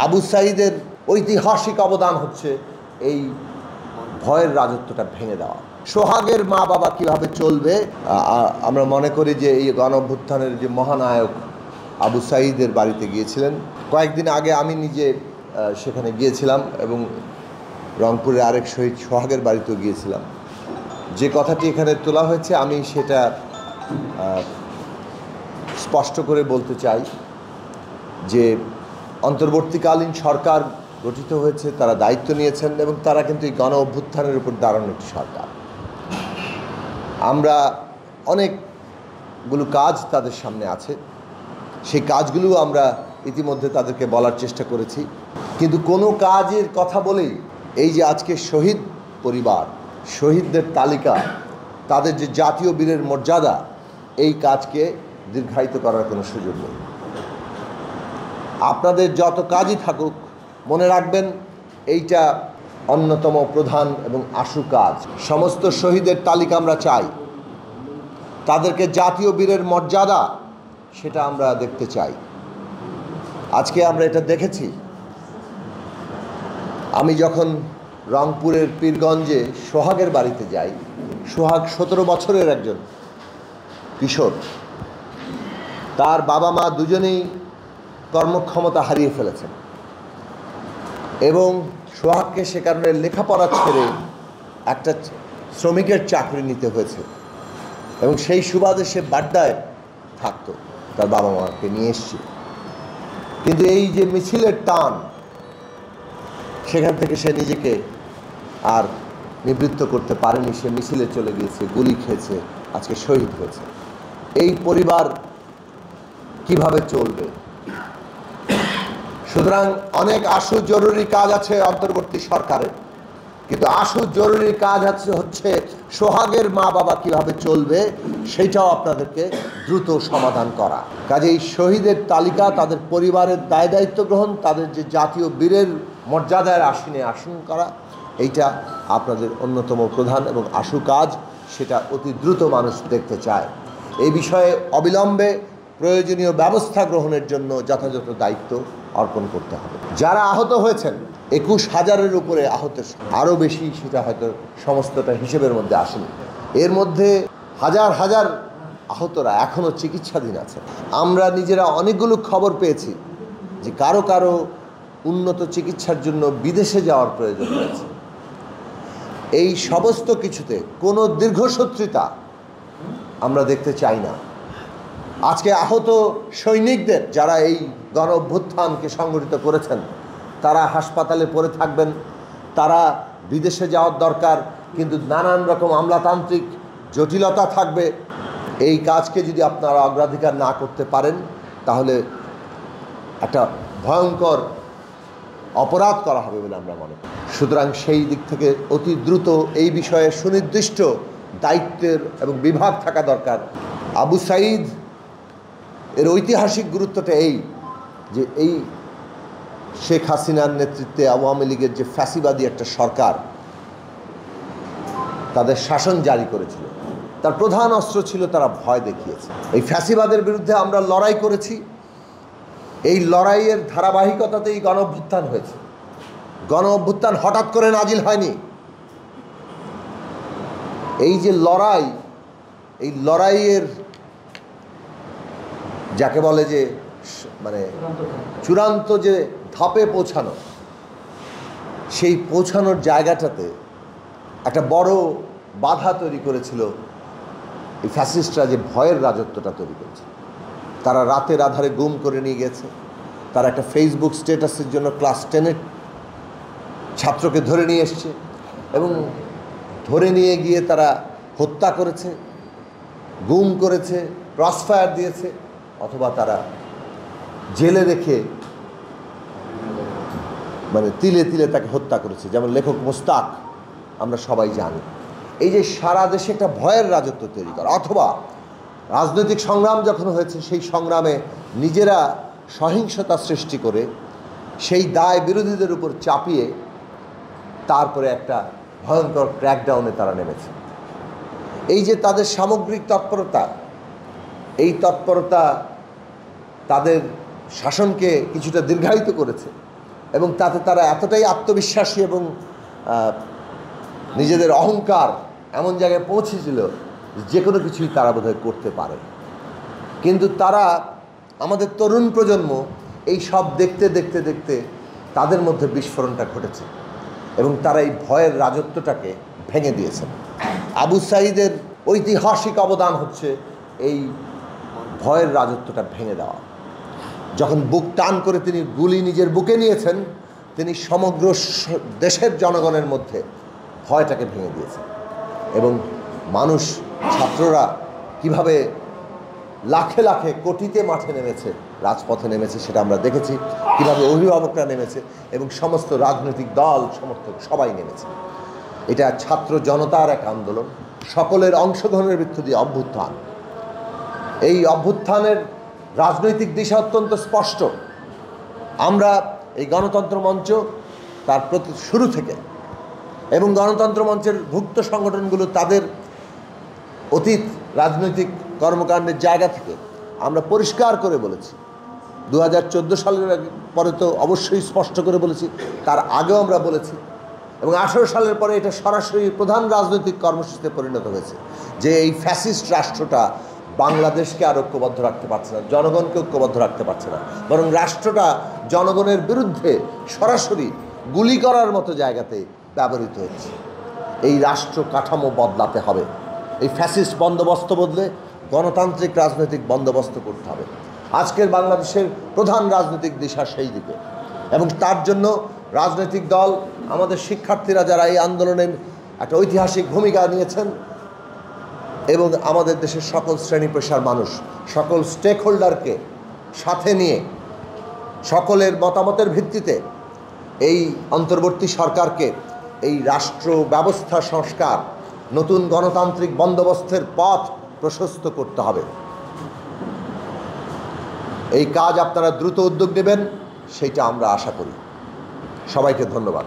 আবু সাঈদের ঐতিহাসিক অবদান হচ্ছে এই ভয়ের রাজত্বটা ভেঙে দেওয়া। সোহাগের মা বাবা কিভাবে চলবে, আমরা মনে করি যে এই গণঅভ্যুত্থানের যে মহানায়ক আবু সাঈদের বাড়িতে গিয়েছিলেন। কয়েকদিন আগে আমি নিজে সেখানে গিয়েছিলাম এবং রংপুরের আরেক শহীদ সোহাগের বাড়িতেও গিয়েছিলাম। যে কথাটি এখানে তোলা হয়েছে আমি সেটা স্পষ্ট করে বলতে চাই যে অন্তর্বর্তীকালীন সরকার গঠিত হয়েছে, তারা দায়িত্ব নিয়েছেন এবং তারা কিন্তু এই গণ অভ্যুত্থানের উপর দাঁড়ানো একটি সরকার। আমরা অনেকগুলো কাজ তাদের সামনে আছে, সেই কাজগুলো আমরা ইতিমধ্যে তাদেরকে বলার চেষ্টা করেছি, কিন্তু কোনো কাজের কথা বলেই এই যে আজকে শহীদ পরিবার, শহীদদের তালিকা, তাদের যে জাতীয় বীরের মর্যাদা, এই কাজকে দীর্ঘায়িত করার কোনো সুযোগ নেই। আপনাদের যত কাজই থাকুক মনে রাখবেন এইটা অন্যতম প্রধান এবং আশু কাজ। সমস্ত শহীদের তালিকা আমরা চাই, তাদেরকে জাতীয় বীরের মর্যাদা সেটা আমরা দেখতে চাই। আজকে আমরা এটা দেখেছি। আমি যখন রংপুরের পীরগঞ্জে সোহাগের বাড়িতে যাই, সোহাগ 17 বছরের একজন কিশোর, তার বাবা মা দুজনেই কর্মক্ষমতা হারিয়ে ফেলেছেন এবং সোহাগকে সে কারণে লেখাপড়া ছেড়ে একটা শ্রমিকের চাকরি নিতে হয়েছে এবং সেই সুবাদে সে বাড্ডায় থাকতো, তার বাবা মাকে নিয়ে এসছে। কিন্তু এই যে মিছিলের টান, সেখান থেকে সে নিজেকে আর নিবৃত্ত করতে পারেনি, সে মিছিলে চলে গিয়েছে, গুলি খেয়েছে, আজকে শহীদ হয়েছে। এই পরিবার কিভাবে চলবে? সুতরাং অনেক আশু জরুরি কাজ আছে অন্তর্বর্তী সরকারের, কিন্তু আশু জরুরি কাজ হচ্ছে সোহাগের মা বাবা কিভাবে চলবে সেইটাও আপনাদেরকে দ্রুত সমাধান করা। কাজেই শহীদের তালিকা, তাদের পরিবারের দায় দায়িত্ব গ্রহণ, তাদের যে জাতীয় বীরের মর্যাদার আসনে আসন করা, এইটা আপনাদের অন্যতম প্রধান এবং আশু কাজ, সেটা অতি দ্রুত মানুষ দেখতে চায়। এই বিষয়ে অবিলম্বে প্রয়োজনীয় ব্যবস্থা গ্রহণের জন্য যথাযথ দায়িত্ব অর্পণ করতে হবে। যারা আহত হয়েছেন 21,000-এর উপরে আহতের, আরও বেশি, সেটা হয়তো সমস্তটা হিসেবের মধ্যে আসেনি। এর মধ্যে হাজার হাজার আহতরা এখনও চিকিৎসাধীন আছে। আমরা নিজেরা অনেকগুলো খবর পেয়েছি যে কারো কারো উন্নত চিকিৎসার জন্য বিদেশে যাওয়ার প্রয়োজন রয়েছে। এই সমস্ত কিছুতে কোনো দীর্ঘসূত্রিতা আমরা দেখতে চাই না। আজকে আহত সৈনিকদের, যারা এই গণ অভ্যুত্থানকে সংগঠিত করেছেন, তারা হাসপাতালে পড়ে থাকবেন, তারা বিদেশে যাওয়ার দরকার, কিন্তু নানান রকম আমলাতান্ত্রিক জটিলতা থাকবে। এই কাজকে যদি আপনারা অগ্রাধিকার না করতে পারেন তাহলে একটা ভয়ঙ্কর অপরাধ করা হবে বলে আমরা মনে করি। সুতরাং সেই দিক থেকে অতি দ্রুত এই বিষয়ে সুনির্দিষ্ট দায়িত্বের এবং বিভাগ থাকা দরকার। আবু সাঈদ এর ঐতিহাসিক গুরুত্বটা এই যে এই শেখ হাসিনার নেতৃত্বে আওয়ামী লীগের যে ফ্যাসিবাদী একটা সরকার তাদের শাসন জারি করেছিল, তার প্রধান অস্ত্র ছিল তারা ভয় দেখিয়েছে। এই ফ্যাসিবাদের বিরুদ্ধে আমরা লড়াই করেছি। এই লড়াইয়ের ধারাবাহিকতাতেই গণ অভ্যুত্থান হয়েছে। গণ অভ্যুত্থান হঠাৎ করে নাজিল হয়নি। এই যে লড়াই, এই লড়াইয়ের যাকে বলে যে মানে চূড়ান্ত যে ধাপে পৌঁছানো, সেই পৌঁছানোর জায়গাটাতে একটা বড় বাধা তৈরি করেছিল এই ফ্যাসিস্টরা, যে ভয়ের রাজত্বটা তৈরি করেছে। তারা রাতের আধারে গুম করে নিয়ে গেছে। তারা একটা ফেসবুক স্ট্যাটাসের জন্য ক্লাস 10-এর ছাত্রকে ধরে নিয়ে এসছে এবং ধরে নিয়ে গিয়ে তারা হত্যা করেছে, গুম করেছে, ক্রসফায়ার দিয়েছে, অথবা তারা জেলে রেখে মানে তিলে তিলে তাকে হত্যা করেছে, যেমন লেখক মোস্তাক আমরা সবাই জানি। এই যে সারা দেশে একটা ভয়ের রাজত্ব তৈরি করা, অথবা রাজনৈতিক সংগ্রাম যখন হয়েছে সেই সংগ্রামে নিজেরা সহিংসতা সৃষ্টি করে সেই দায় বিরোধীদের উপর চাপিয়ে তারপরে একটা ভয়ঙ্কর ক্র্যাকডাউনে তারা নেমেছে। এই যে তাদের সামগ্রিক তৎপরতা, এই তৎপরতা তাদের শাসনকে কিছুটা দীর্ঘায়িত করেছে, এবং তাতে তারা এতটাই আত্মবিশ্বাসী এবং নিজেদের অহংকার এমন জায়গায় পৌঁছেছিল যে কোনো কিছুই তারা বোধহয় করতে পারে। কিন্তু তারা, আমাদের তরুণ প্রজন্ম, এই সব দেখতে দেখতে দেখতে তাদের মধ্যে বিস্ফোরণটা ঘটেছে এবং তারা এই ভয়ের রাজত্বটাকে ভেঙে দিয়েছেন। আবু সাঈদের ঐতিহাসিক অবদান হচ্ছে এই ভয়ের রাজত্বটা ভেঙে দেওয়া। যখন বুক টান করে তিনি গুলি নিজের বুকে নিয়েছেন, তিনি সমগ্র দেশের জনগণের মধ্যে ভয়টাকে ভেঙে দিয়েছেন এবং মানুষ, ছাত্ররা কিভাবে লাখে লাখে কোটিতে মাঠে নেমেছে, রাজপথে নেমেছে, সেটা আমরা দেখেছি। কিভাবে অভিভাবকরা নেমেছে এবং সমস্ত রাজনৈতিক দল, সমর্থক সবাই নেমেছে। এটা ছাত্র জনতার এক আন্দোলন, সকলের অংশগ্রহণের ভিত্তি দিয়ে অভ্যুত্থান। এই অভ্যুত্থানের রাজনৈতিক দিশা অত্যন্ত স্পষ্ট। আমরা এই গণতন্ত্র মঞ্চ তার শুরু থেকে এবং গণতন্ত্র মঞ্চের ভুক্ত সংগঠনগুলো তাদের অতীত রাজনৈতিক কর্মকাণ্ডের জায়গা থেকে আমরা পরিষ্কার করে বলেছি। 2014 সালের পরে তো অবশ্যই স্পষ্ট করে বলেছি, তার আগেও আমরা বলেছি এবং 18 সালের পরে এটা সরাসরি প্রধান রাজনৈতিক কর্মসূচিতে পরিণত হয়েছে যে এই ফ্যাসিস্ট রাষ্ট্রটা বাংলাদেশকে আর ঐক্যবদ্ধ রাখতে পারছে না, জনগণকে ঐক্যবদ্ধ রাখতে পারছে না, বরং রাষ্ট্রটা জনগণের বিরুদ্ধে সরাসরি গুলি করার মতো জায়গাতে ব্যবহৃত হচ্ছে। এই রাষ্ট্র কাঠামো বদলাতে হবে। এই ফ্যাসিস্ট বন্দোবস্ত বদলে গণতান্ত্রিক রাজনৈতিক বন্দোবস্ত করতে হবে। আজকের বাংলাদেশের প্রধান রাজনৈতিক দিশা সেই দিকে এবং তার জন্য রাজনৈতিক দল, আমাদের শিক্ষার্থীরা যারা এই আন্দোলনে একটা ঐতিহাসিক ভূমিকা নিয়েছেন এবং আমাদের দেশের সকল শ্রেণী পেশার মানুষ, সকল স্টেক হোল্ডারকে সাথে নিয়ে সকলের মতামতের ভিত্তিতে এই অন্তর্বর্তী সরকারকে এই রাষ্ট্র ব্যবস্থা সংস্কার, নতুন গণতান্ত্রিক বন্দোবস্তের পথ প্রশস্ত করতে হবে। এই কাজ আপনারা দ্রুত উদ্যোগ নেবেন, সেইটা আমরা আশা করি। সবাইকে ধন্যবাদ।